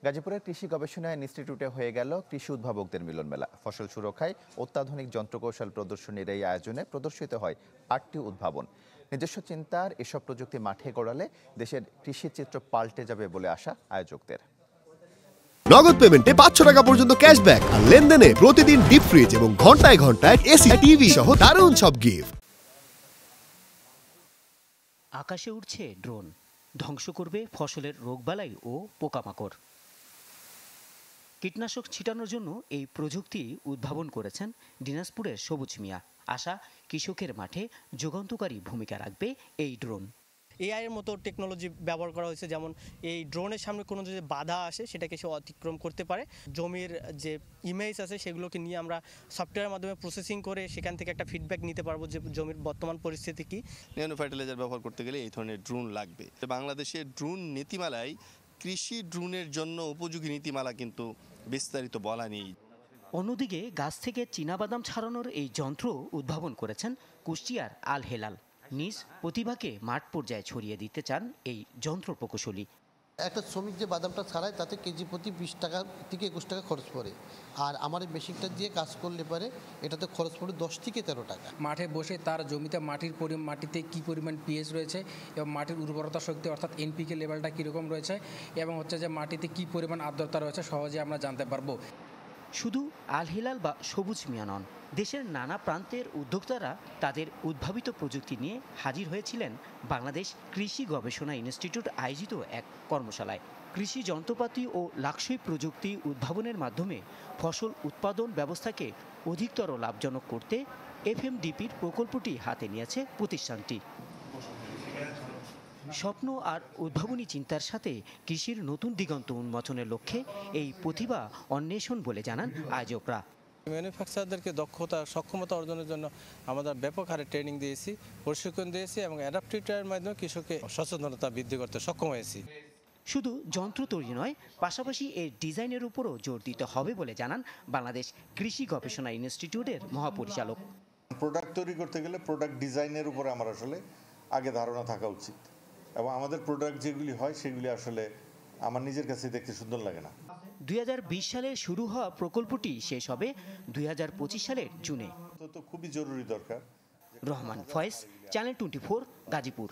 গাজীপুরের কৃষি গবেষণা ইনস্টিটিউটে হয়ে গেল কৃষি উদ্ভাবকদের মিলন মেলা। ফসল সুরক্ষায় অত্যাধুনিক যন্ত্রকৌশল প্রদর্শনীর এই আয়োজনে প্রদর্শিত হয় 8টি উদ্ভাবন। নিজস্ব চিন্তার এসব প্রযুক্তি মাঠে গড়ালে দেশের কৃষি চিত্র পাল্টে যাবে বলে আশা আয়োজকদের। নগদ পেমেন্টে 500 টাকা পর্যন্ত ক্যাশব্যাক আর লেনদেনে প্রতিদিন ডিপ ফ্রিজ এবং ঘন্টায় ঘন্টায় এসি টিভি সহ দারুণ সব গিফট। আকাশে উড়ছে ড্রোন, ধ্বংস করবে ফসলের রোগবালাই ও পোকামাকড়। কীটনাশক ছিটানোর জন্য এই প্রযুক্তি উদ্ভাবন করেছেন দিনাজপুরের সবুজ মিয়া। আশা, কৃষকের মাঠে যুগান্তকারী ভূমিকা রাখবে এই ড্রোন। এআই এর মতো টেকনোলজি ব্যবহার করা হয়েছে, যেমন এই ড্রোনের সামনে কোনো যদি বাধা আসে সেটাকে সে অতিক্রম করতে পারে। জমির যে ইমেজ আছে সেগুলোকে নিয়ে আমরা সফটওয়্যারের মাধ্যমে প্রসেসিং করে সেখান থেকে একটা ফিডব্যাক নিতে পারবো যে জমির বর্তমান পরিস্থিতি কী। ন্যানো ফার্টিলাইজার ব্যবহার করতে গেলে এই ধরনের ড্রোন লাগবে। বাংলাদেশের ড্রোন নীতিমালায় কৃষি ড্রোনের জন্য উপযোগী নীতিমালা কিন্তু বিস্তারিত বলা নেই। অন্যদিকে গাছ থেকে চীনাবাদাম ছাড়ানোর এই যন্ত্র উদ্ভাবন করেছেন কুষ্টিয়ার আল হেলাল। নিজ প্রতিভাকে মাঠ পর্যায়ে ছড়িয়ে দিতে চান এই যন্ত্র প্রকৌশলী। একটা শ্রমিক যে বাদামটা ছাড়ায় তাতে কেজি প্রতি 20 টাকা থেকে 21 টাকা খরচ পড়ে, আর আমার এই মেশিনটা দিয়ে কাজ করলে পারে এটাতে খরচ পড়ে 10 থেকে 13 টাকা। মাঠে বসে তার জমিতে মাটিতে কী পরিমাণ পিএইচ রয়েছে এবং মাটির উর্বরতা শক্তি অর্থাৎ এনপিকে লেভেলটা কীরকম রয়েছে এবং হচ্ছে যে মাটিতে কী পরিমাণ আর্দ্রতা রয়েছে সহজে আমরা জানতে পারবো। শুধু আল হিলাল বা সবুজ মিয়া নন, দেশের নানা প্রান্তের উদ্যোক্তারা তাদের উদ্ভাবিত প্রযুক্তি নিয়ে হাজির হয়েছিলেন বাংলাদেশ কৃষি গবেষণা ইনস্টিটিউট আয়োজিত এক কর্মশালায়। কৃষি যন্ত্রপাতি ও লাক্সই প্রযুক্তি উদ্ভাবনের মাধ্যমে ফসল উৎপাদন ব্যবস্থাকে অধিকতর লাভজনক করতে এফএমডিপির প্রকল্পটি হাতে নিয়েছে প্রতিষ্ঠানটি। স্বপ্ন আর উদ্ভাবনী চিন্তার সাথে কৃষির নতুন দিগন্ত উন্মোচনের লক্ষ্যে এই প্রতিভা অন্বেষণ বলে জানান আয়োজকরা। ম্যানুফ্যাকচারদেরকে দক্ষতা সক্ষমতা অর্জনের জন্য আমরা ব্যাপক হারে ট্রেনিং দিয়েছি, প্রশিক্ষণ দিয়েছি এবং অ্যাডাপটিভ ট্রেনিংয়ের মাধ্যমে কৃষকের সচেতনতা বৃদ্ধি করতে সক্ষম হয়েছি। শুধু যন্ত্র তৈরি নয়, পাশাপাশি এর ডিজাইনের উপরও জোর দিতে হবে বলে জানান বাংলাদেশ কৃষি গবেষণা ইনস্টিটিউটের মহাপরিচালক। প্রোডাক্ট তৈরি করতে গেলে প্রোডাক্ট ডিজাইনের উপরে আমার আসলে আগে ধারণা থাকা উচিত, এবং আমাদের প্রোডাক্ট যেগুলি হয় সেগুলি আসলে আমার নিজের কাছে দেখতে সুন্দর লাগে না। 2020 সালে শুরু হওয়া প্রকল্পটি শেষ হবে 2025 সালের জুনে। তো খুবই জরুরি দরকার। রহমান ফয়েজ, চ্যানেল 24, গাজীপুর।